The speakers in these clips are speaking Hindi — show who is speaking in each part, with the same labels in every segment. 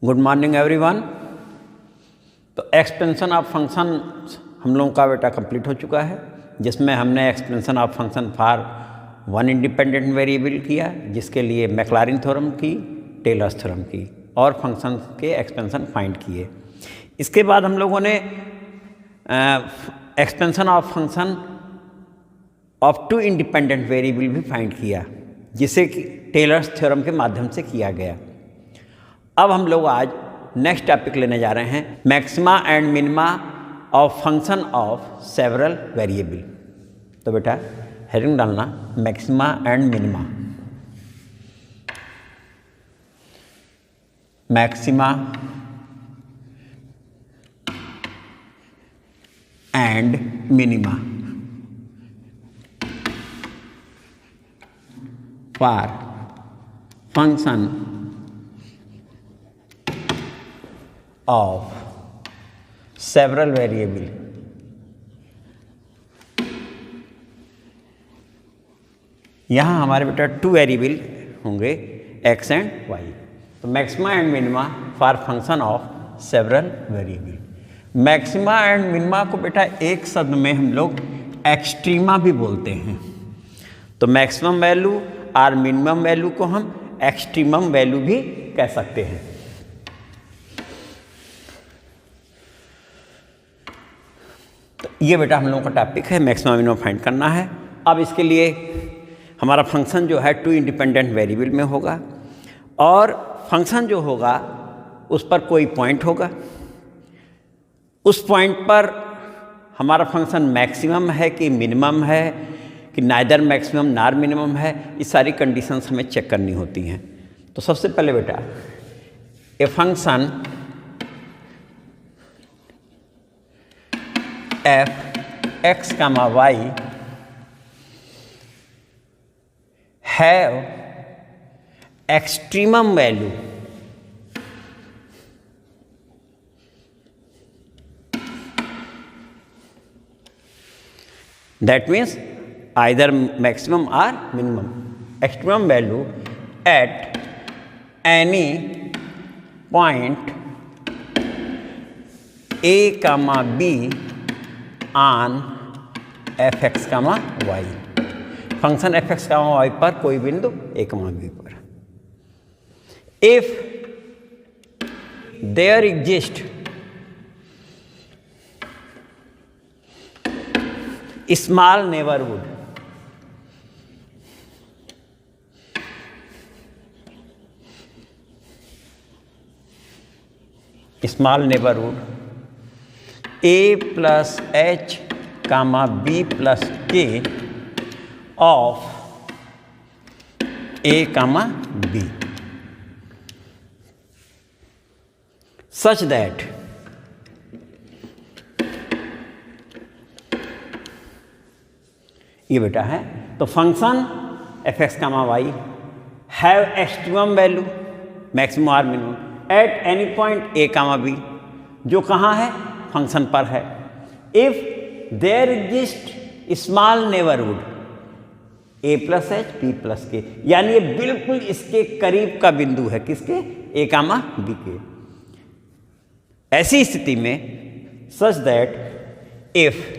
Speaker 1: Good morning everyone. तो एक्सपेंशन ऑफ फंक्शन हम लोगों का बेटा कंप्लीट हो चुका है, जिसमें हमने expansion of function for one independent variable किया, जिसके लिए मैक्लॉरिन थ्योरम की, टेलर्स थ्योरम की और फंक्शन के एक्सपेंशन फाइंड किए। इसके बाद हम लोगों ने expansion of function of two independent variable भी फाइंड किया, जिसे कि टेलर्स थ्योरम के माध्यम से किया गया। अब हम लोग आज नेक्स्ट टॉपिक लेने जा रहे हैं, maxima and minima of function of several variable. तो बेटा हेडिंग डालना maxima and minima. Maxima and minima for function of several variable। यहाँ हमारे बेटा टू वेरिएबल होंगे x एंड y। तो maxima and minima for function of several variable. Maxima and minima को बेटा एक शब्द में हम लोग एक्सट्रीमा भी बोलते हैं। तो मैक्सिमम वैल्यू और मिनिमम वैल्यू को हम एक्सट्रीमम वैल्यू भी कह सकते हैं। ये बेटा हम लोगों का टॉपिक है, मैक्सिमम मिनिमम फाइंड करना है। अब इसके लिए हमारा फंक्शन जो है टू इंडिपेंडेंट वेरिएबल में होगा, और फंक्शन जो होगा उस पर कोई पॉइंट होगा। उस पॉइंट पर हमारा फंक्शन मैक्सिमम है कि मिनिमम है कि नाइदर मैक्सिमम नार मिनिमम है, ये सारी कंडीशंस हमें चेक करनी होती हैं। तो सबसे पहले बेटा a function f x, y have extremum value that means either maximum or minimum, extremum value at any point a comma b on F x comma Y. Function F x comma Y पर कोई बिंदु ए कामा बी पर। If there exist small neighbourhood a plus H comma B plus K of A comma B such that ये बेटा है। तो function F x comma Y have extremum value maximum और minimum at any point A comma B, जो कहाँ है फंक्शन पर है। If there exist small neighbourhood A plus H B plus के, यानी ये बिल्कुल इसके करीब का बिंदु है, किसके ए कामा बी के। ऐसी स्थिति में such that if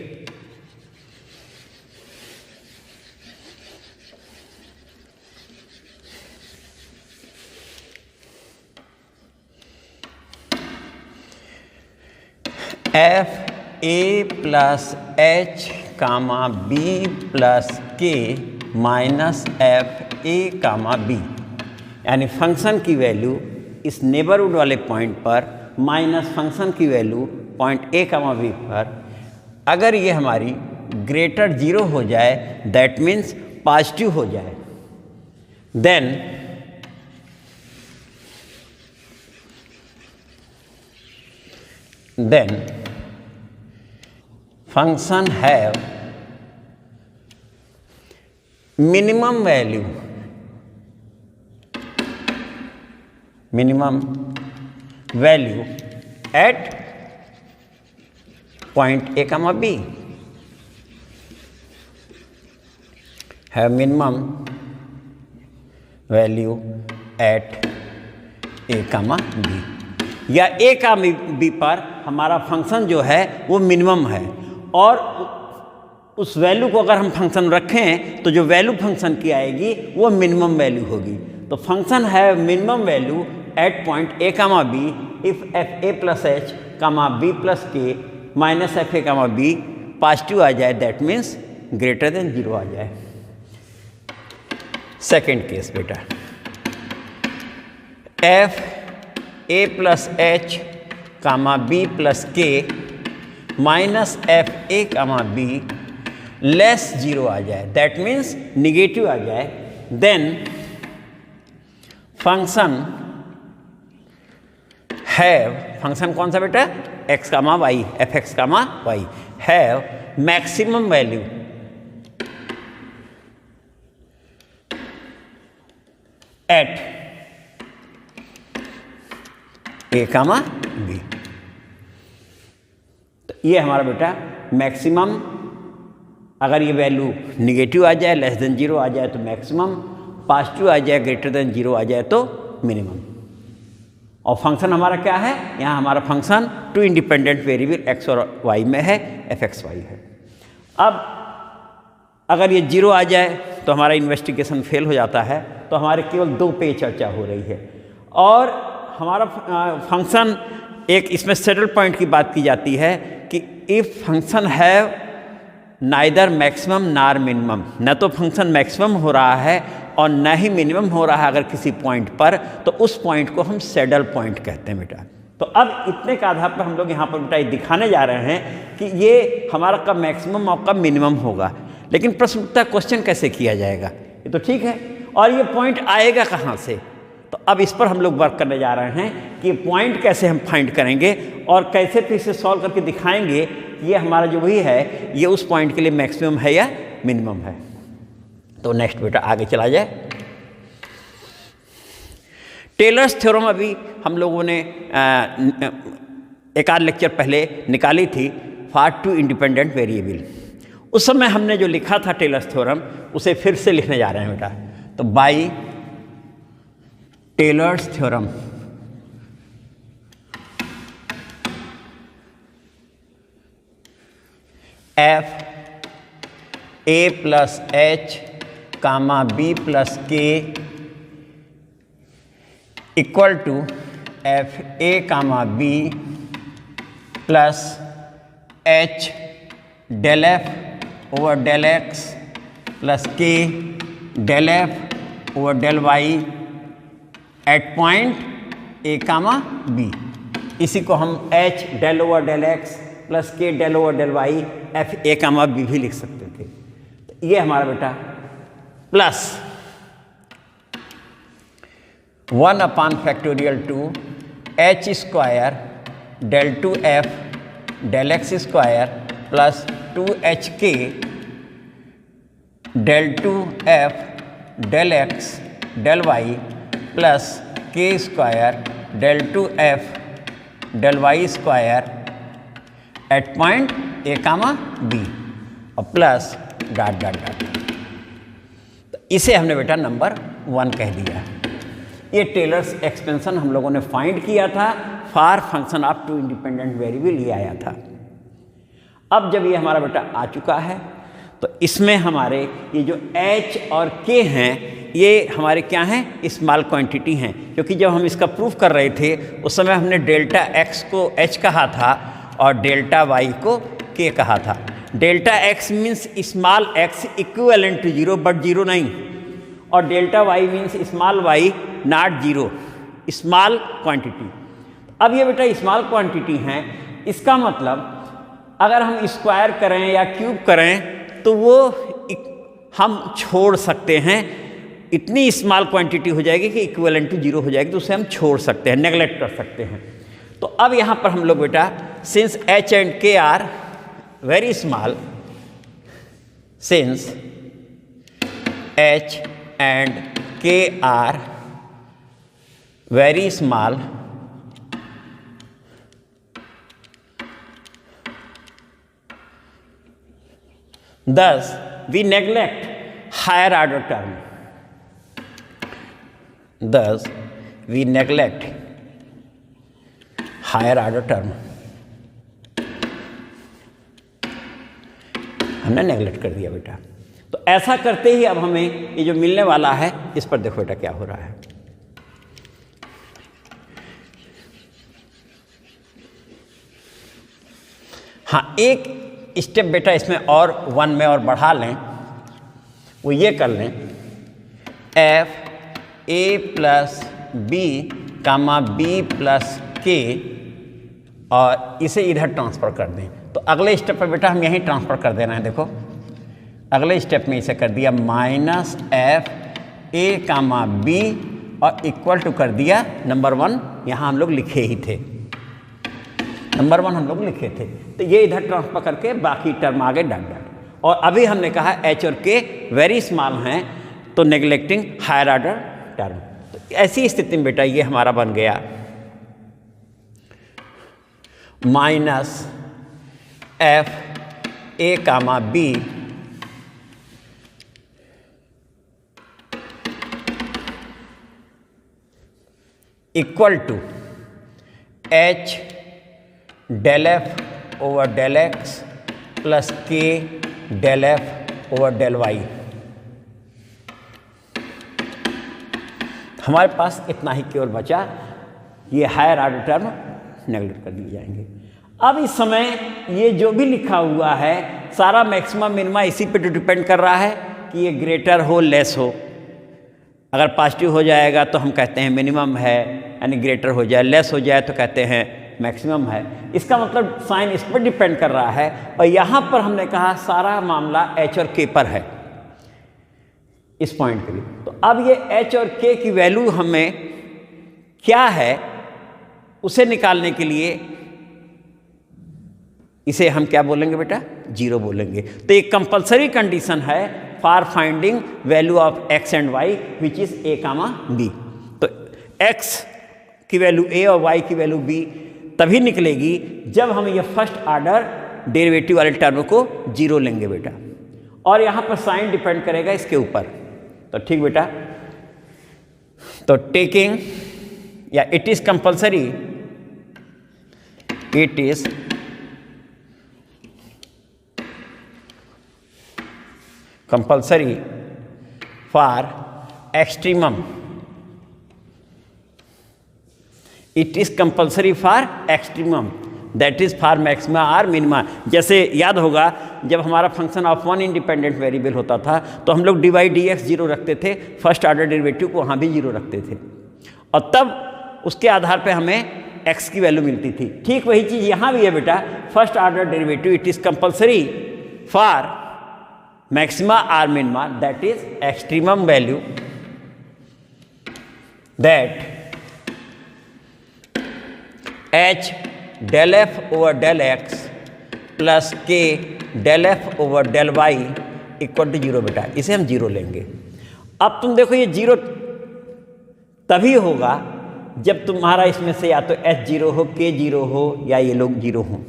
Speaker 1: F A plus H comma B plus K minus F A comma B, यानी फंक्शन की वैल्यू इस नेबरहुड वाले पॉइंट पर माइनस फंक्शन की वैल्यू पॉइंट ए कामा बी पर, अगर ये हमारी ग्रेटर 0 हो जाए, दैट मीन्स पॉजिटिव हो जाए, then function have minimum value at point A comma B, have minimum value at A comma B। या ए का बी पर हमारा फंक्शन जो है वो मिनिमम है, और उस वैल्यू को अगर हम फंक्शन रखें तो जो वैल्यू फंक्शन की आएगी वो मिनिमम वैल्यू होगी। तो फंक्शन है minimum value at point A comma B if F A plus H comma B plus K minus F A comma B positive आ जाए, दैट मीन्स ग्रेटर देन 0 आ जाए। सेकेंड केस बेटा, F A plus H comma B plus K minus F A comma B less 0 आ जाए, दैट मीन्स निगेटिव आ जाए, देन फंक्शन हैव, फंक्शन कौन सा बेटा, x comma y, f x comma Y, have maximum value at A comma b. तो ये हमारा बेटा मैक्सिमम, अगर ये वैल्यू निगेटिव आ जाए लेस देन 0 आ जाए तो मैक्सिमम, पॉजिटिव आ जाए ग्रेटर देन 0 आ जाए तो मिनिमम। और फंक्शन हमारा क्या है, यहाँ हमारा फंक्शन 2 इंडिपेंडेंट वेरिएबल एक्स और वाई में है, एफ एक्स वाई है। अब अगर ये 0 आ जाए तो हमारा इन्वेस्टिगेशन फेल हो जाता है, तो हमारे केवल 2 पे चर्चा हो रही है, और हमारा फंक्शन एक इसमें सेटल पॉइंट की बात की जाती है कि if function have neither maximum nor minimum, न तो फंक्शन मैक्सिमम हो रहा है और न ही मिनिमम हो रहा है अगर किसी पॉइंट पर, तो उस पॉइंट को हम सैडल पॉइंट कहते हैं बेटा। तो अब इतने के आधार पर हम लोग यहाँ पर बेटा ये दिखाने जा रहे हैं कि ये हमारा कब मैक्सिमम और कब मिनिमम होगा। लेकिन प्रश्न उत्तर क्वेश्चन कैसे किया जाएगा, ये तो ठीक है, और ये पॉइंट आएगा कहाँ से, तो अब इस पर हम लोग वर्क करने जा रहे हैं कि पॉइंट कैसे हम फाइंड करेंगे और कैसे फिर से सॉल्व करके दिखाएंगे कि ये हमारा जो वही है ये उस पॉइंट के लिए मैक्सिमम है या मिनिमम है। तो नेक्स्ट बेटा आगे चला जाए। टेलर्स थ्योरम अभी हम लोगों ने एक आध लेक्चर पहले निकाली थी फॉर 2 इंडिपेंडेंट वेरिएबल। उस समय हमने जो लिखा था टेलर्स थ्योरम उसे फिर से लिखने जा रहे हैं बेटा। तो by Taylor's theorem F A plus H comma B plus K equal to F A comma B plus H del F over del X plus K del F over del Y at point A comma B. इसी को हम H del over del X plus K del over del Y F ए कामा बी भी लिख सकते थे। तो ये हमारा बेटा plus 1 upon factorial 2 H square del 2 F del x square plus 2 H K del 2 F del x del Y plus के square del 2 F del Y square at point A comma B और प्लस डॉट डॉट डॉट। तो इसे हमने बेटा नंबर 1 कह दिया। ये टेलर्स एक्सपेंशन हम लोगों ने फाइंड किया था for function of 2 independent variable, ये आया था। अब जब ये हमारा बेटा आ चुका है तो इसमें हमारे ये जो h और k हैं ये हमारे क्या हैं, स्मॉल क्वांटिटी हैं, क्योंकि जब हम इसका प्रूफ कर रहे थे उस समय हमने डेल्टा x को h कहा था और डेल्टा y को k कहा था। Delta x means small x equivalent to 0 but 0 नहीं, और delta y means small y not 0, small quantity. अब ये बेटा स्मॉल क्वांटिटी हैं, इसका मतलब अगर हम स्क्वायर करें या क्यूब करें तो वो हम छोड़ सकते हैं, इतनी स्मॉल क्वांटिटी हो जाएगी कि इक्विवेलेंट टू 0 हो जाएगी, तो उसे हम छोड़ सकते हैं, नेगलेक्ट कर सकते हैं। तो अब यहाँ पर हम लोग बेटा since h and k are very small, since h and k are very small, thus we neglect higher order term. Thus we neglect higher order term हमने नेगलेक्ट कर दिया बेटा। तो ऐसा करते ही अब हमें ये जो मिलने वाला है, इस पर देखो बेटा क्या हो रहा है। हाँ, एक स्टेप बेटा इसमें और 1 में और बढ़ा लें, वो ये कर लें एफ ए plus b comma B plus k, और इसे इधर ट्रांसफ़र कर दें। तो अगले स्टेप पर बेटा हम यहीं ट्रांसफ़र कर देना है। देखो अगले स्टेप में इसे कर दिया minus F A comma B और इक्वल टू कर दिया नंबर 1, यहाँ हम लोग लिखे ही थे, नंबर 1 हम लोग लिखे थे। तो ये इधर ट्रांसफर करके बाकी टर्म आगे डॉट डॉट। और अभी हमने कहा एच और के वेरी स्मॉल हैं, तो नेग्लेक्टिंग हायर ऑर्डर टर्म। तो ऐसी स्थिति में बेटा ये हमारा बन गया minus F A comma B equal to H del F over del X plus K del F over del Y. हमारे पास इतना ही केवल बचा, ये हायर ऑर्डर टर्म नेगलेक्ट कर दिए जाएंगे। अब इस समय ये जो भी लिखा हुआ है सारा मैक्सिमम मिनिमा इसी पे डिपेंड कर रहा है कि ये ग्रेटर हो लेस हो। अगर पॉजिटिव हो जाएगा तो हम कहते हैं मिनिमम है, यानी ग्रेटर हो जाए, लेस हो जाए तो कहते हैं मैक्सिमम है। इसका मतलब साइन इस पर डिपेंड कर रहा है। और यहाँ पर हमने कहा सारा मामला एच और के पर है इस पॉइंट के लिए। तो अब ये एच और के की वैल्यू हमें क्या है उसे निकालने के लिए इसे हम क्या बोलेंगे बेटा, 0 बोलेंगे। तो एक कंपलसरी कंडीशन है for finding value of x and y which is a comma b. तो एक्स की वैल्यू ए और वाई की वैल्यू बी तभी निकलेगी जब हम ये फर्स्ट ऑर्डर डेरिवेटिव वाले टर्म को 0 लेंगे बेटा। और यहाँ पर साइन डिपेंड करेगा इसके ऊपर। तो ठीक बेटा, तो टेकिंग या it is compulsory, it is compulsory for extremum, it is compulsory for extremum, that is for maxima or minima। जैसे याद होगा जब हमारा फंक्शन ऑफ 1 इंडिपेंडेंट वेरिएबल होता था तो हम लोग dy dx 0 रखते थे, फर्स्ट ऑर्डर डेरिवेटिव को वहाँ भी 0 रखते थे, और तब उसके आधार पे हमें x की वैल्यू मिलती थी। ठीक वही चीज़ यहाँ भी है बेटा, first order derivative it is compulsory for maxima or minima, that is extremum value, that h del f over del x plus k del f over del y equal to 0 बेटा। इसे हम 0 लेंगे। अब तुम देखो ये 0 तभी होगा जब तुम्हारा इसमें से या तो h 0 हो, k 0 हो, या ये लोग 0 हो।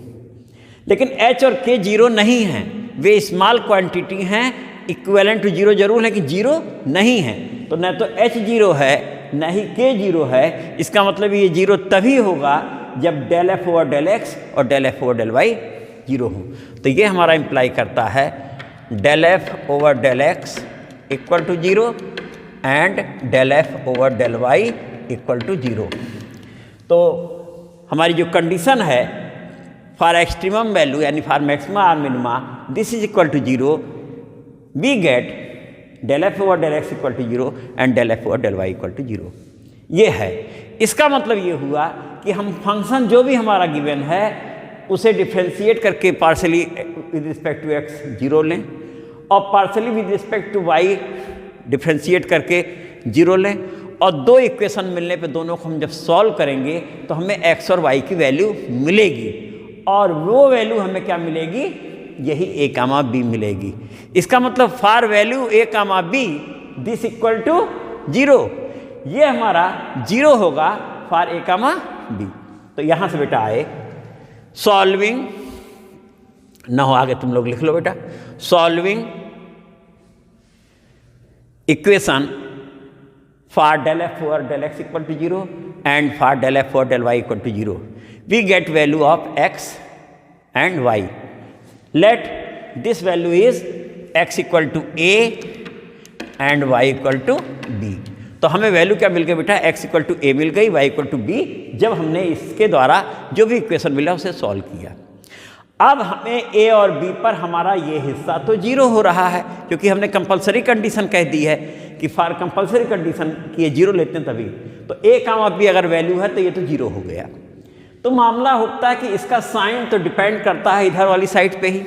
Speaker 1: लेकिन h और k 0 नहीं हैं, वे स्मॉल क्वांटिटी हैं, इक्विवेलेंट टू 0 जरूर, लेकिन 0 नहीं है। तो न तो h 0 है न ही k 0 है। इसका मतलब ये 0 तभी होगा जब del F over del X और del F over del Y 0 हो। तो ये हमारा इम्प्लाई करता है del F over del x equal to 0 and del F over del Y equal to 0। तो हमारी जो कंडीशन है फॉर एक्सट्रीमम वैल्यू यानी फॉर मैक्सिमा और minima this is equal to 0, we get del F over del x equal to 0 and del F over del Y equal to 0। ये है, इसका मतलब ये हुआ कि हम फंक्शन जो भी हमारा गिवन है उसे डिफ्रेंशिएट करके partially with respect to x 0 लें और partially with respect to y differentiate करके 0 लें, और दो इक्वेशन मिलने पे दोनों को हम जब सॉल्व करेंगे तो हमें एक्स और वाई की वैल्यू मिलेगी, और वो वैल्यू हमें क्या मिलेगी, यही ए कामा बी मिलेगी। इसका मतलब for value a comma b this equal to 0, ये हमारा 0 होगा फॉर ए कामा बी। तो यहाँ से बेटा आए सॉल्विंग, ना हो आगे तुम लोग लिख लो बेटा, solving equation for del F over del x equal to 0 and for del F over del Y equal to 0। we get value of x and y. Let this value is x equal to a and y equal to b. तो हमें वैल्यू क्या मिल गई बेटा, x इक्वल टू ए मिल गई, y इक्वल टू बी, जब हमने इसके द्वारा जो भी इक्वेशन मिला उसे सॉल्व किया। अब हमें a और b पर हमारा ये हिस्सा तो जीरो हो रहा है, क्योंकि हमने कंपलसरी कंडीशन कह दी है कि फॉर कंपलसरी कंडीशन कि ये जीरो लेते हैं तभी, तो a कामा b अगर वैल्यू है तो ये तो जीरो हो गया। तो मामला होता है कि इसका साइन तो डिपेंड करता है इधर वाली साइड पे ही,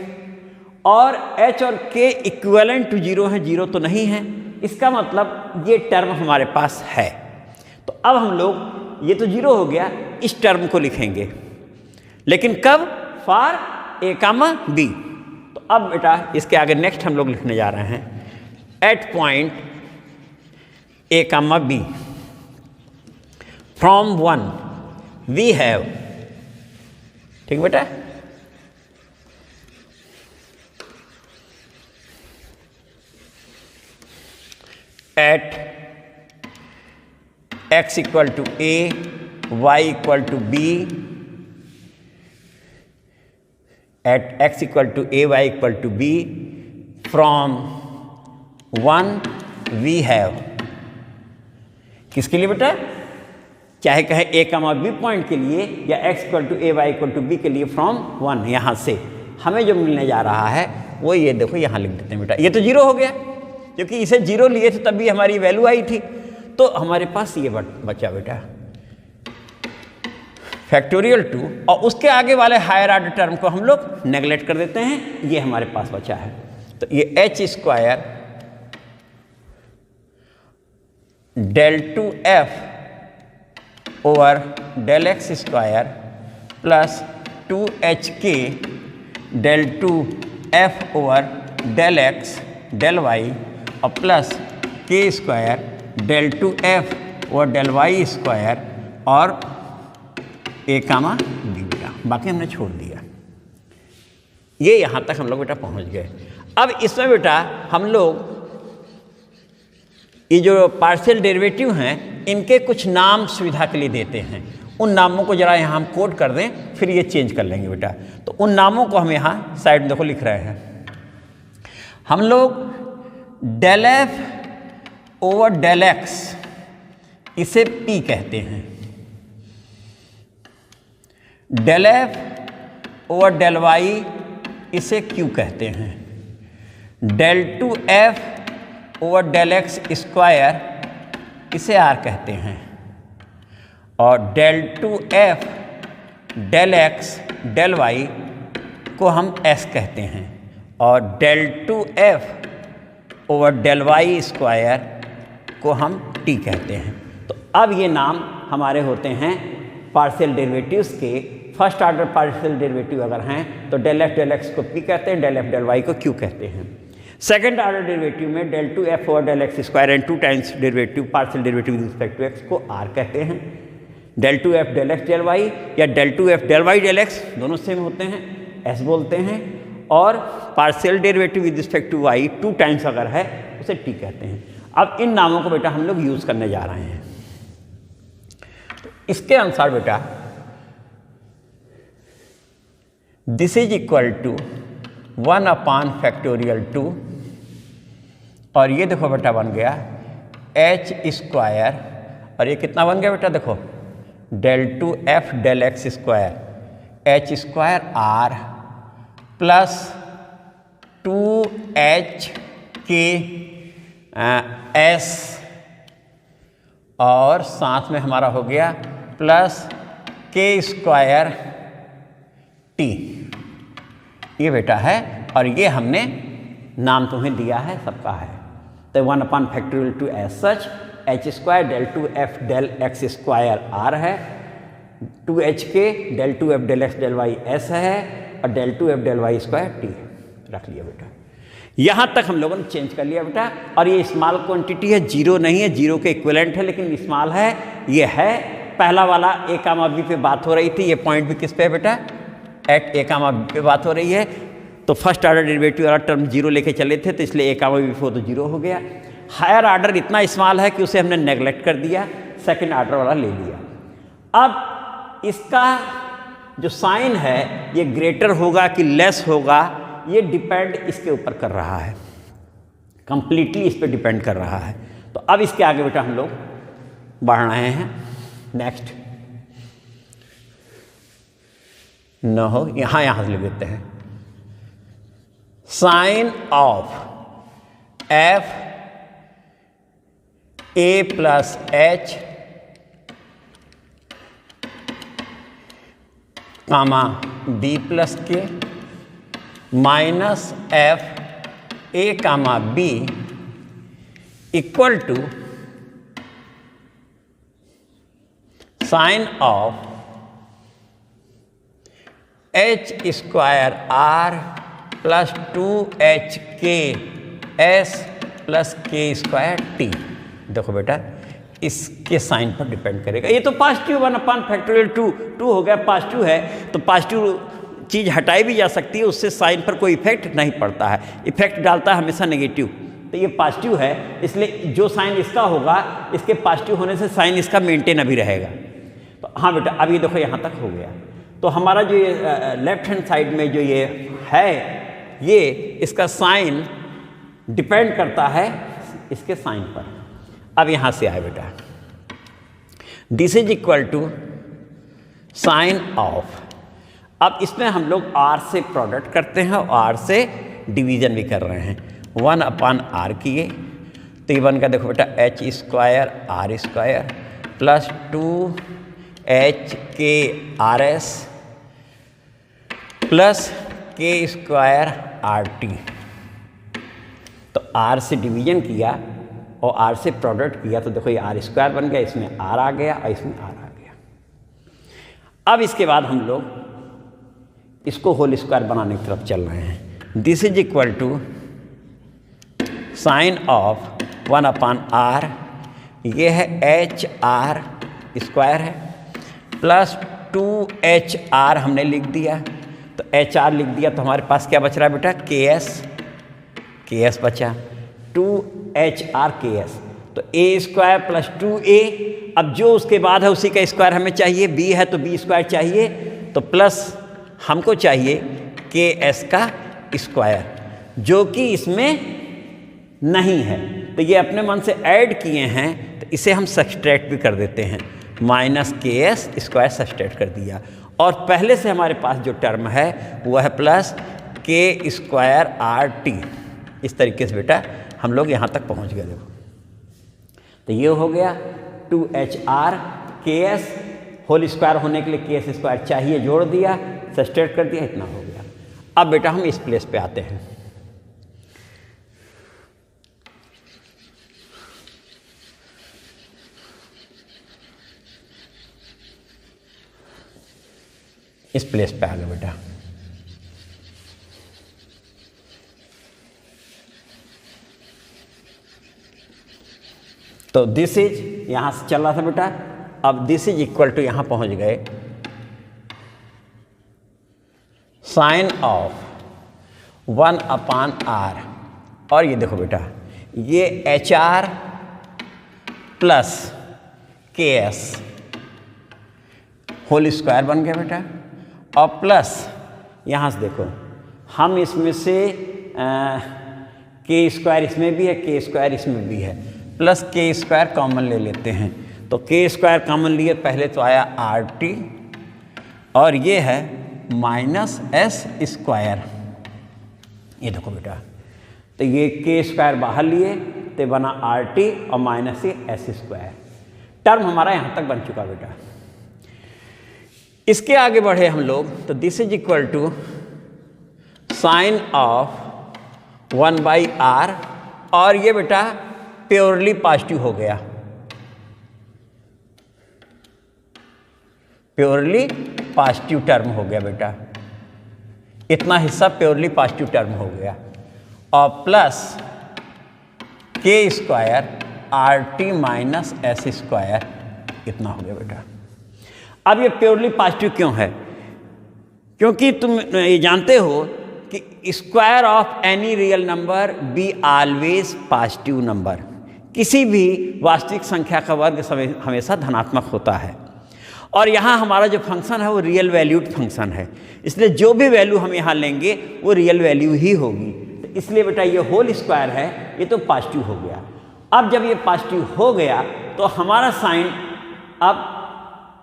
Speaker 1: और h और k इक्विवेलेंट टू जीरो है, जीरो तो नहीं है, इसका मतलब ये टर्म हमारे पास है। तो अब हम लोग, ये तो जीरो हो गया, इस टर्म को लिखेंगे, लेकिन कब, फॉर ए कामा बी। तो अब बेटा इसके आगे नेक्स्ट हम लोग लिखने जा रहे हैं at point A comma b from 1 we have, ठीक बेटा, at x equal to a, y equal to b, at x equal to a, y equal to b, from 1 we have, किसके लिए बेटा, चाहे कहे a कामा b पॉइंट के लिए या x equal to a, y equal to b के लिए फ्रॉम 1, यहाँ से हमें जो मिलने जा रहा है वो ये देखो, यहाँ लिख देते हैं बेटा। ये तो जीरो हो गया, क्योंकि इसे जीरो लिए थे तभी हमारी वैल्यू आई थी, तो हमारे पास ये बचा बेटा फैक्टोरियल 2, और उसके आगे वाले हायर ऑर्डर टर्म को हम लोग नेगलेक्ट कर देते हैं, ये हमारे पास बचा है। तो ये H square del 2f over del x square plus 2hk del 2f over del x del y और प्लस के स्क्वायर del 2f और del y स्क्वायर और a कामा b बेटा, बाकी हमने छोड़ दिया। ये यहाँ तक हम लोग बेटा पहुँच गए। अब इसमें बेटा हम लोग ये जो पार्शियल डेरिवेटिव हैं इनके कुछ नाम सुविधा के लिए देते हैं, उन नामों को जरा यहाँ हम कोड कर दें, फिर ये चेंज कर लेंगे बेटा। तो उन नामों को हम यहाँ साइड में देखो लिख रहे हैं। हम लोग del f over del x इसे p कहते हैं, del f over del y इसे q कहते हैं, del 2f over del x square इसे r कहते हैं, और del 2f del x del y को हम s कहते हैं, और del 2f over del y square को हम t कहते हैं। तो अब ये नाम हमारे होते हैं पार्शियल डेरिवेटिव्स के। फर्स्ट ऑर्डर पार्शियल डेरिवेटिव अगर हैं तो del f del x को p कहते हैं, del f del y को q कहते हैं। सेकेंड ऑर्डर डेरिवेटिव में del 2f over del x square and 2 times derivative partial derivative with respect to x को r कहते हैं। del 2f del x del y या del 2f del y del x दोनों सेम होते हैं, s बोलते हैं, और partial derivative with respect to y 2 times अगर है उसे t कहते हैं। अब इन नामों को बेटा हम लोग यूज़ करने जा रहे हैं। तो इसके अनुसार बेटा this is equal to 1 upon factorial 2, और ये देखो बेटा बन गया h स्क्वायर, और ये कितना बन गया बेटा देखो del 2f del x square h square r plus 2h के s, और साथ में हमारा हो गया प्लस के स्क्वायर t, ये बेटा है, और ये हमने नाम तुम्हें दिया है, सबका है। तो 1 upon factorial 2 as such h square del 2f del x square r है, 2hk del 2f del x del y s है, और del 2f del y square t रख लिया बेटा। यहाँ तक हम लोगों ने चेंज कर लिया बेटा, और ये स्मॉल क्वांटिटी है, जीरो नहीं है, जीरो के इक्विवेलेंट है, लेकिन स्मॉल है, ये है। पहला वाला a कामा b पे बात हो रही थी, ये पॉइंट भी किस पे है बेटा, एट a कामा b पे बात हो रही है। तो फर्स्ट ऑर्डर डेरिवेटिव वाला टर्म जीरो लेके चले थे, तो इसलिए a कामा b फोर तो जीरो हो गया। हायर ऑर्डर इतना स्मॉल है कि उसे हमने नेगलेक्ट कर दिया, सेकेंड ऑर्डर वाला ले लिया। अब इसका जो साइन है ये ग्रेटर होगा कि लेस होगा, ये डिपेंड इसके ऊपर कर रहा है, कंप्लीटली इस पर डिपेंड कर रहा है। तो अब इसके आगे बेटा हम लोग बढ़ रहे हैं। नेक्स्ट न हो, यहाँ से लिख देते हैं sign of F A plus H comma B plus K minus F A comma B equal to sign of H square R plus 2HKS plus के स्क्वायर टी। देखो बेटा इसके साइन पर डिपेंड करेगा। ये तो पॉजिटिव 1/फैक्टोरियल 2 हो गया, पॉजिटिव है तो पॉजिटिव चीज़ हटाई भी जा सकती है, उससे साइन पर कोई इफेक्ट नहीं पड़ता है। इफेक्ट डालता है हमेशा नेगेटिव, तो ये पॉजिटिव है इसलिए जो साइन इसका होगा इसके पॉजिटिव होने से साइन इसका मेंटेन अभी रहेगा। तो हाँ बेटा अब ये देखो यहाँ तक हो गया। तो हमारा जो ये लेफ्ट हैंड साइड में जो ये है ये इसका साइन डिपेंड करता है इसके साइन पर। अब यहाँ से आए बेटा this is equal to sign of, अब इसमें हम लोग r से प्रोडक्ट करते हैं और r से डिवीजन भी कर रहे हैं। 1/r किए तो ये बन का देखो बेटा h square r square plus 2HKRS plus के स्क्वायर RT। तो r से डिवीजन किया और r से प्रोडक्ट किया तो देखो ये r स्क्वायर बन गया, इसमें r आ गया और इसमें r आ गया। अब इसके बाद हम लोग इसको होल स्क्वायर बनाने की तरफ चल रहे हैं। This is equal to sign of 1/r, ये है HR स्क्वायर है प्लस 2HR हमने लिख दिया, तो HR लिख दिया तो हमारे पास क्या बच रहा है बेटा KS बचा 2HR KS। तो A स्क्वायर प्लस 2A, अब जो उसके बाद है उसी का स्क्वायर हमें चाहिए, B है तो B स्क्वायर चाहिए, तो प्लस हमको चाहिए KS का स्क्वायर जो कि इसमें नहीं है। तो ये अपने मन से ऐड किए हैं तो इसे हम सब्सट्रैक्ट भी कर देते हैं, माइनस KS स्क्वायर सब्सट्रैक्ट कर दिया और पहले से हमारे पास जो टर्म है वह है प्लस के स्क्वायर RT। इस तरीके से बेटा हम लोग यहाँ तक पहुँच गए। देखो तो ये हो गया 2HR KS होल स्क्वायर होने के लिए KS स्क्वायर चाहिए, जोड़ दिया सब्सट्रैक्ट कर दिया, इतना हो गया। अब बेटा हम इस प्लेस पे आते हैं। इस प्लेस पे आ गए बेटा। तो दिस इज यहां से चल रहा था बेटा, अब दिस इज इक्वल टू यहां पहुंच गए साइन ऑफ 1/r और ये देखो बेटा ये HR प्लस KS होल स्क्वायर बन गया बेटा और प्लस यहाँ से देखो हम इसमें से के स्क्वायर इसमें भी है, के स्क्वायर इसमें भी है, प्लस के स्क्वायर कॉमन ले लेते हैं। तो के स्क्वायर कॉमन लिए पहले तो आया RT और ये है माइनस S स्क्वायर। ये देखो बेटा तो ये के स्क्वायर बाहर लिए तो बना RT और माइनस ये S स्क्वायर। टर्म हमारा यहाँ तक बन चुका बेटा। इसके आगे बढ़े हम लोग तो this is equal to sign of 1/r और ये बेटा प्योरली पॉजिटिव हो गया, प्योरली पॉजिटिव टर्म हो गया बेटा, इतना हिस्सा प्योरली पॉजिटिव टर्म हो गया और प्लस के square RT minus S square इतना हो गया बेटा। अब ये प्योरली पॉजिटिव क्यों है? क्योंकि तुम ये जानते हो कि square of any real number be always positive number, किसी भी वास्तविक संख्या का वर्ग हमेशा धनात्मक होता है और यहाँ हमारा जो फंक्शन है वो रियल वैल्यूड फंक्शन है, इसलिए जो भी वैल्यू हम यहाँ लेंगे वो रियल वैल्यू ही होगी। तो इसलिए बेटा ये होल स्क्वायर है, ये तो पॉजिटिव हो गया। अब जब ये पॉजिटिव हो गया तो हमारा साइन, अब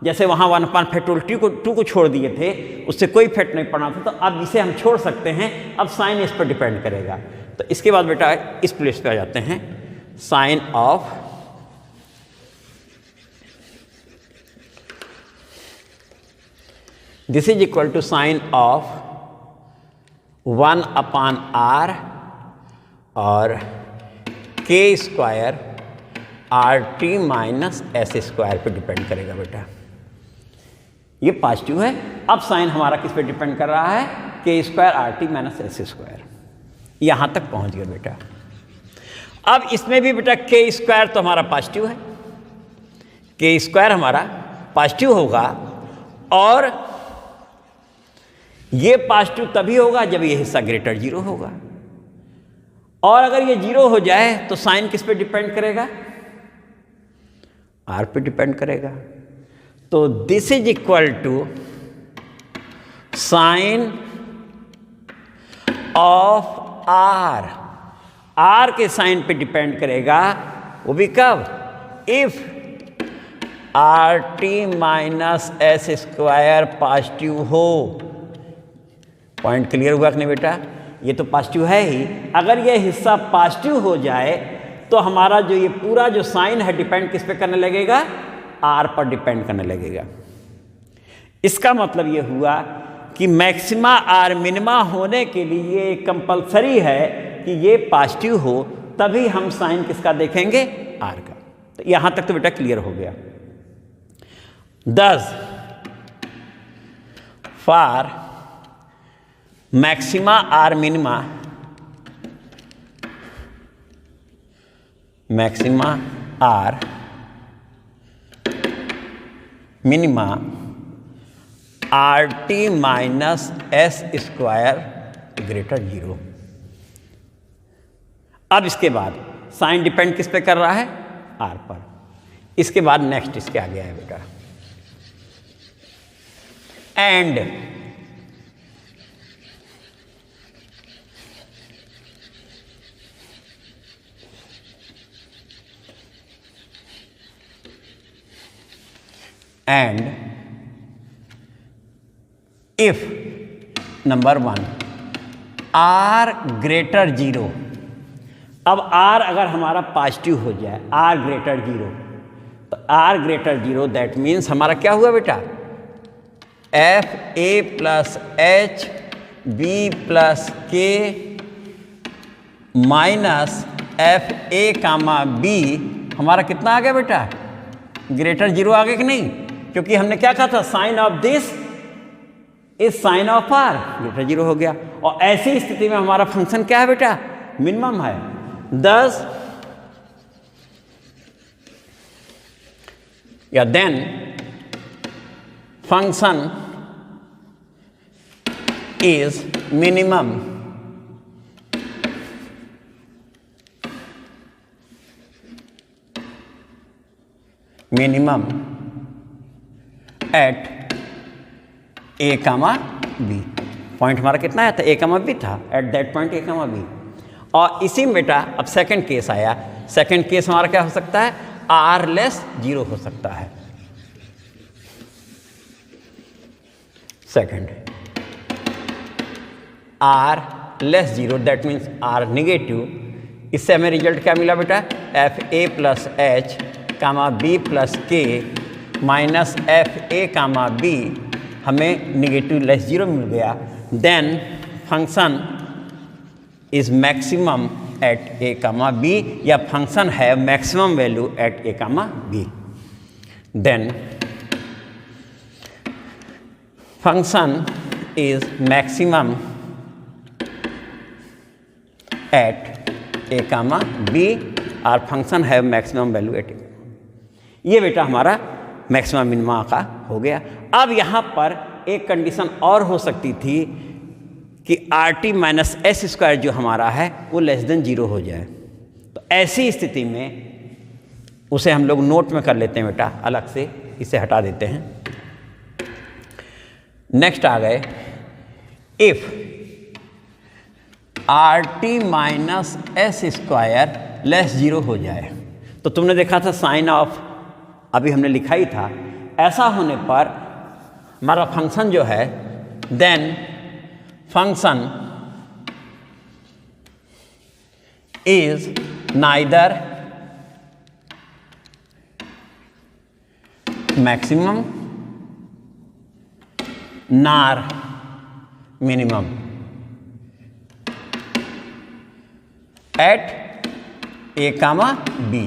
Speaker 1: जैसे वहाँ 1/2 को छोड़ दिए थे, उससे कोई इफेक्ट नहीं पड़ना था, तो अब इसे हम छोड़ सकते हैं। अब साइन इस पर डिपेंड करेगा। तो इसके बाद बेटा इस प्लेस पे आ जाते हैं, sign of this is equal to sign of 1/r और k square RT minus s square पर डिपेंड करेगा बेटा। ये पॉजिटिव है। अब साइन हमारा किस पे डिपेंड कर रहा है, k square RT minus s square. यहाँ तक पहुँच गया बेटा। अब इसमें भी बेटा k स्क्वायर तो हमारा पॉजिटिव है, k स्क्वायर हमारा पॉजिटिव होगा, और ये पॉजिटिव तभी होगा जब ये हिस्सा ग्रेटर 0 होगा। और अगर ये 0 हो जाए तो साइन किस पे डिपेंड करेगा, r पे डिपेंड करेगा। तो this is equal to sign of r के साइन पे डिपेंड करेगा, वो भी कब, if RT minus s square positive हो। पॉइंट क्लियर हुआ कि नहीं बेटा? ये तो पॉजिटिव है ही, अगर ये हिस्सा पॉजिटिव हो जाए तो हमारा जो ये पूरा जो साइन है डिपेंड किस पे करने लगेगा, r पर डिपेंड करने लगेगा। इसका मतलब ये हुआ कि मैक्सिमा और मिनिमा होने के लिए कंपलसरी है कि ये पॉजिटिव हो, तभी हम साइन किसका देखेंगे, r का। तो यहां तक तो बेटा क्लियर हो गया। 10 फॉर मैक्सिमा और मिनिमा, मैक्सिमा और minima RT minus s square greater 0। अब इसके बाद साइन डिपेंड किस पे कर रहा है, r पर। इसके बाद नेक्स्ट इसके आगे है बेटा, and if number 1 r greater 0। अब r अगर हमारा पॉजिटिव हो जाए, r ग्रेटर 0, तो r ग्रेटर 0 दैट मीन्स हमारा क्या हुआ बेटा, fa plus h b plus k minus fa comma b हमारा कितना आ गया बेटा, ग्रेटर 0 आ गया कि नहीं? क्योंकि हमने क्या कहा था, sine of this is sine of r, greater 0 हो गया। और ऐसी स्थिति में हमारा फंक्शन क्या है बेटा, मिनिमम है। 10 या then function is minimum at a comma b। Point हमारा कितना आया था, a कामा b था, at that point a comma b। और इसी में बेटा अब सेकंड केस आया। सेकंड केस हमारा क्या हो सकता है, r लेस 0 हो सकता है। Second r less 0 that means r negative. इससे हमें रिजल्ट क्या मिला बेटा, fa plus h comma b plus k minus fa comma b, हमें निगेटिव लेस 0 मिल गया। Then function is maximum at a comma b, या फंक्शन है maximum value at a comma b। Then function is maximum at a comma b, और फंक्शन है मैक्सिमम वैल्यू एट a। ये बेटा हमारा मैक्सिमम मिनिमा का हो गया। अब यहाँ पर एक कंडीशन और हो सकती थी कि RT माइनस एस स्क्वायर जो हमारा है वो लेस देन 0 हो जाए। तो ऐसी स्थिति में उसे हम लोग नोट में कर लेते हैं बेटा, अलग से इसे हटा देते हैं। नेक्स्ट आ गए if r t minus s square less zero हो जाए। तो तुमने देखा था साइन ऑफ अभी हमने लिखा ही था। ऐसा होने पर हमारा फंक्शन जो है, then function is neither maximum nor minimum at A comma b.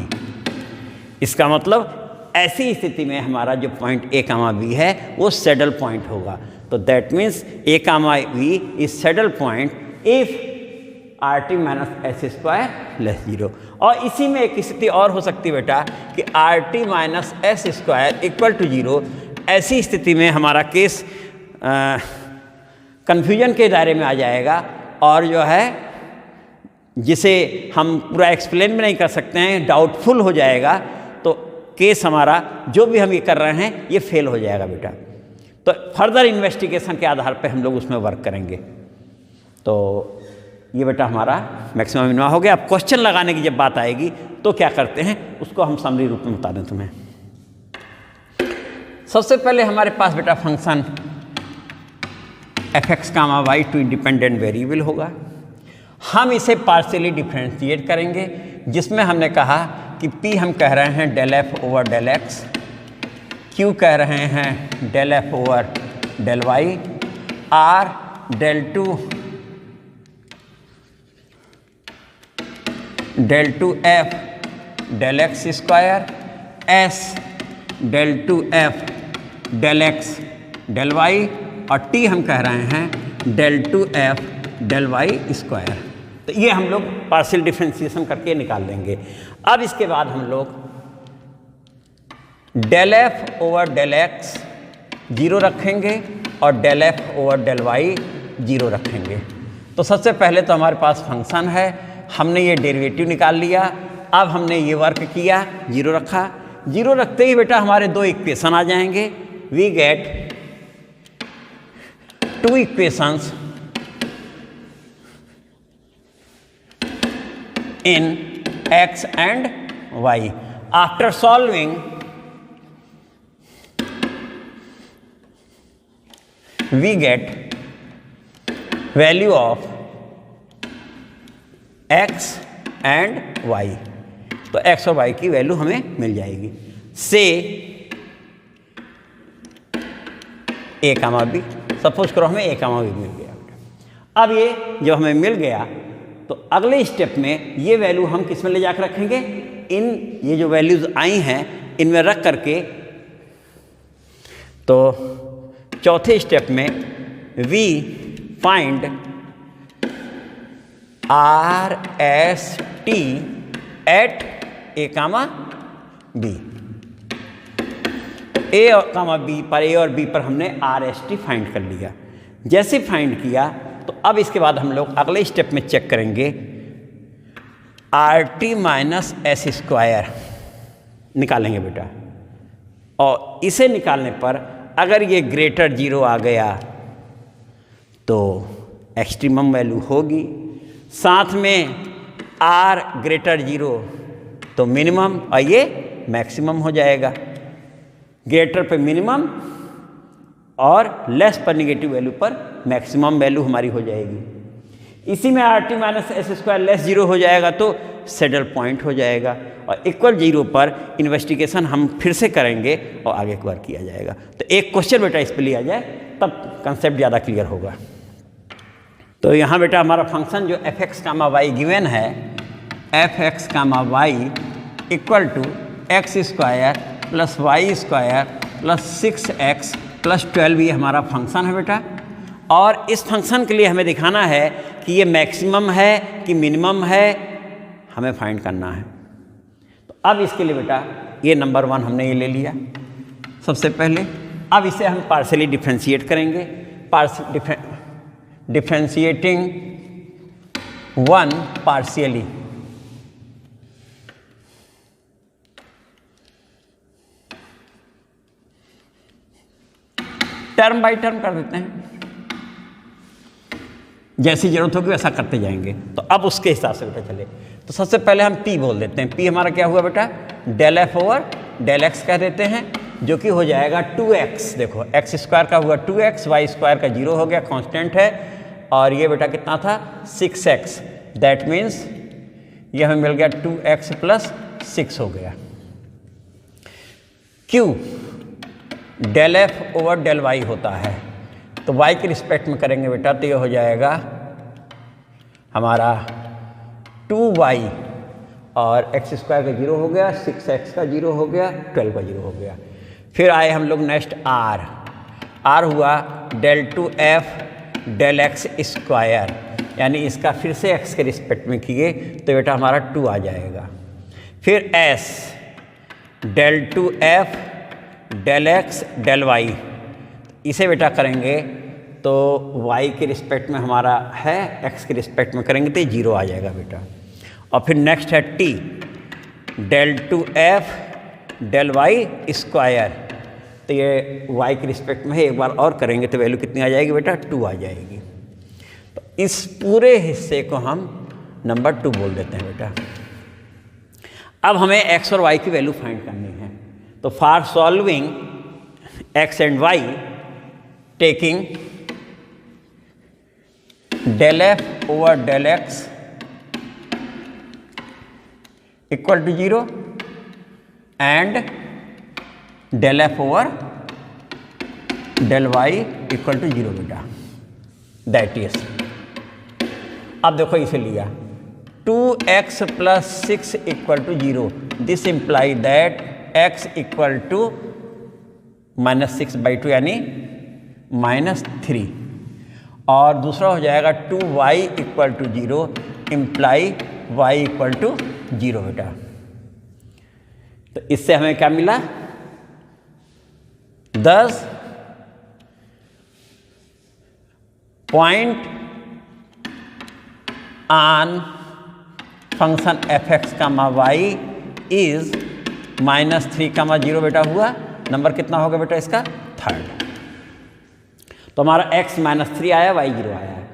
Speaker 1: इसका मतलब ऐसी स्थिति में हमारा जो पॉइंट ए कामा बी है वो सैडल पॉइंट होगा। तो that means a comma b is saddle point if r t minus s square less zero. और इसी में एक स्थिति और हो सकती है बेटा कि r t minus s square equal to zero. ऐसी स्थिति में हमारा केस कन्फ्यूजन के दायरे में आ जाएगा और जो है जिसे हम पूरा एक्सप्लेन भी नहीं कर सकते हैं, डाउटफुल हो जाएगा। तो केस हमारा जो भी हम ये कर रहे हैं ये फेल हो जाएगा बेटा। तो फर्दर इन्वेस्टिगेशन के आधार पे हम लोग उसमें वर्क करेंगे। तो ये बेटा हमारा मैक्सिमम मिनिमम हो गया। अब क्वेश्चन लगाने की जब बात आएगी तो क्या करते हैं उसको हम समरी रूप में बता दें तुम्हें। सबसे पहले हमारे पास बेटा function F x comma y two independent variable होगा। हम इसे पार्शियली डिफरेंशिएट करेंगे, जिसमें हमने कहा कि P हम कह रहे हैं del F over del x, Q कह रहे हैं del F over del y, R del two f del x square, S del two f del x del y और T हम कह रहे हैं del two f del Y square. तो ये हम लोग पार्शियल डिफरेंशिएशन करके निकाल लेंगे। अब इसके बाद हम लोग del F over del x zero रखेंगे और del F over del y zero रखेंगे। तो सबसे पहले तो हमारे पास फंक्शन है, हमने ये डेरिवेटिव निकाल लिया। अब हमने ये वर्क किया, जीरो रखा। जीरो रखते ही बेटा हमारे दो इक्वेशन आ जाएंगे। We get two equations in x and y. After solving, we get value of x and y. तो x और y की वैल्यू हमें मिल जाएगी। से a कामा b, सपोज करो हमें a कामा b मिल गया। अब ये जब हमें मिल गया तो अगले स्टेप में ये वैल्यू हम किस में ले जाकर रखेंगे, इन ये जो वैल्यूज़ आई हैं इनमें रख करके। तो चौथे स्टेप में we find R S T at A comma B. A और कामा बी पर, ए और बी पर हमने आर एस टी फाइंड कर लिया। जैसे फाइंड किया तो अब इसके बाद हम लोग अगले स्टेप में चेक करेंगे are t minus s square निकालेंगे बेटा। और इसे निकालने पर अगर ये ग्रेटर जीरो आ गया तो एक्सट्रीमम वैल्यू होगी, साथ में आर ग्रेटर जीरो तो मिनिमम और ये मैक्सिमम हो जाएगा। ग्रेटर पे मिनिमम और लेस पर निगेटिव वैल्यू पर मैक्सिमम वैल्यू हमारी हो जाएगी। इसी में are t minus s square less zero हो जाएगा तो सैडल पॉइंट हो जाएगा और इक्वल जीरो पर इन्वेस्टिगेशन हम फिर से करेंगे और आगे वर्क किया जाएगा। तो एक क्वेश्चन बेटा इस पर लिया जाए तब कंसेप्ट ज़्यादा क्लियर होगा। तो यहाँ बेटा हमारा फंक्शन जो f x comma y given है, f x comma y equal to x square plus y square plus 6x plus 12 ये हमारा फंक्शन है बेटा। और इस फंक्शन के लिए हमें दिखाना है कि ये मैक्सिमम है कि मिनिमम है, हमें फाइंड करना है। तो अब इसके लिए बेटा ये नंबर 1 हमने ये ले लिया सबसे पहले। अब इसे हम पार्शियली डिफरेंशिएट करेंगे। Differentiating 1 partially, term by term कर देते हैं, जैसी जरूरत होगी वैसा करते जाएंगे। तो अब उसके हिसाब से बेटा चले, तो सबसे पहले हम p बोल देते हैं। p हमारा क्या हुआ बेटा, del F over del x कह देते हैं, जो कि हो जाएगा 2x। देखो एक्स स्क्वायर का हुआ 2x, वाई स्क्वायर का 0 हो गया, कांस्टेंट है, और ये बेटा कितना था 6x। दैट मीन्स ये हमें मिल गया 2x प्लस 6 हो गया। q del F over del y होता है, तो y के रिस्पेक्ट में करेंगे बेटा तो ये हो जाएगा हमारा 2y, और एक्स स्क्वायर का 0 हो गया, 6x का 0 हो गया, 12 का 0 हो गया। फिर आए हम लोग नेक्स्ट r हुआ del 2f del x square, यानी इसका फिर से x के रिस्पेक्ट में किए तो बेटा हमारा 2 आ जाएगा। फिर s del 2f del x del y, इसे बेटा करेंगे तो y के रिस्पेक्ट में हमारा है, x के रिस्पेक्ट में करेंगे तो 0 आ जाएगा बेटा। और फिर नेक्स्ट है t del 2f del Y square, तो ये y के रिस्पेक्ट में है, एक बार और करेंगे तो वैल्यू कितनी आ जाएगी बेटा 2 आ जाएगी। तो इस पूरे हिस्से को हम नंबर 2 बोल देते हैं बेटा। अब हमें x और y की वैल्यू फाइंड करनी है, तो for solving x and y taking del F over del x equal to 0 and del F over del Y equal to 0 बेटा, दैट इज। अब देखो इसे लिया 2x plus 6 equal to 0, this imply that x equal to -6/2 यानी -3, और दूसरा हो जाएगा 2y equal to 0 imply y equal to 0 बेटा। तो इससे हमें क्या मिला, 10 point on function f(x, y) is -3, 0 बेटा हुआ। नंबर कितना होगा बेटा इसका, 3rd। तो हमारा x -3 आया, y 0 आया है।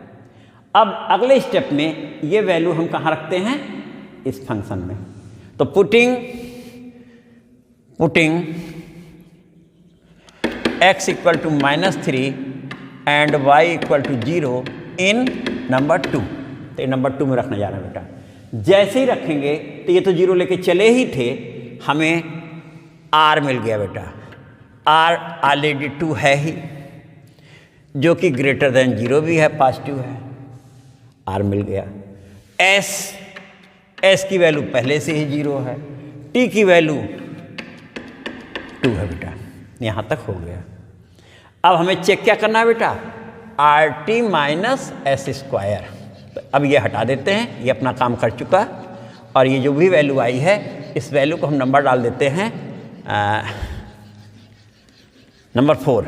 Speaker 1: अब अगले स्टेप में ये वैल्यू हम कहाँ रखते हैं, इस फंक्शन में। तो putting x equal to -3 and y equal to 0 in number 2, तो ये नंबर 2 में रखने जा रहे हैं बेटा। जैसे ही रखेंगे तो ये तो 0 लेके चले ही थे, हमें r मिल गया बेटा। r ऑलरेडी 2 है ही, जो कि ग्रेटर देन 0 भी है, पॉजिटिव है, r मिल गया। s की वैल्यू पहले से ही 0 है, t की वैल्यू 2 है बेटा। यहाँ तक हो गया। अब हमें चेक क्या करना है बेटा, RT माइनस एस स्क्वायर। तो अब ये हटा देते हैं, ये अपना काम कर चुका, और ये जो भी वैल्यू आई है इस वैल्यू को हम नंबर डाल देते हैं नंबर 4।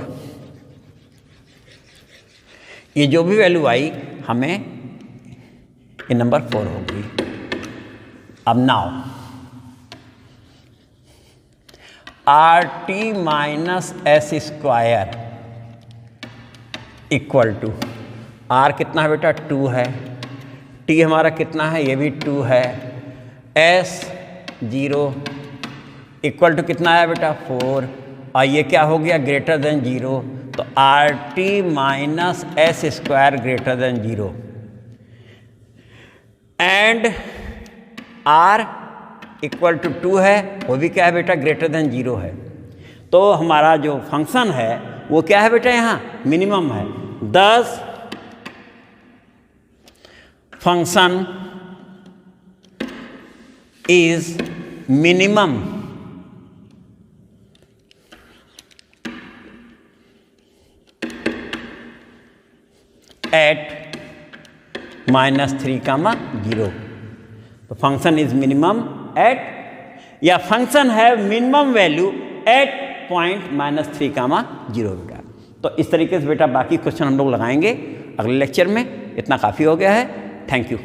Speaker 1: ये जो भी वैल्यू आई हमें ये नंबर 4 होगी। अब now RT minus s square equal to R कितना है बेटा, 2 है, T हमारा कितना है, ये भी 2 है, S 0 इक्वल टू कितना है बेटा 4, और ये क्या हो गया ग्रेटर देन 0, तो RT minus s square greater than 0 and R equal to 2 है, वो भी क्या है बेटा ग्रेटर देन 0 है। तो हमारा जो फंक्शन है वो क्या है बेटा, यहाँ मिनिमम है। 10 फंक्शन इज मिनिमम एट -3, 0। तो फंक्शन इज मिनिमम एट, या function have minimum value at point -3, 0 बेटा। तो इस तरीके से बेटा बाकी क्वेश्चन हम लोग लगाएंगे अगले लेक्चर में। इतना काफ़ी हो गया है। Thank you.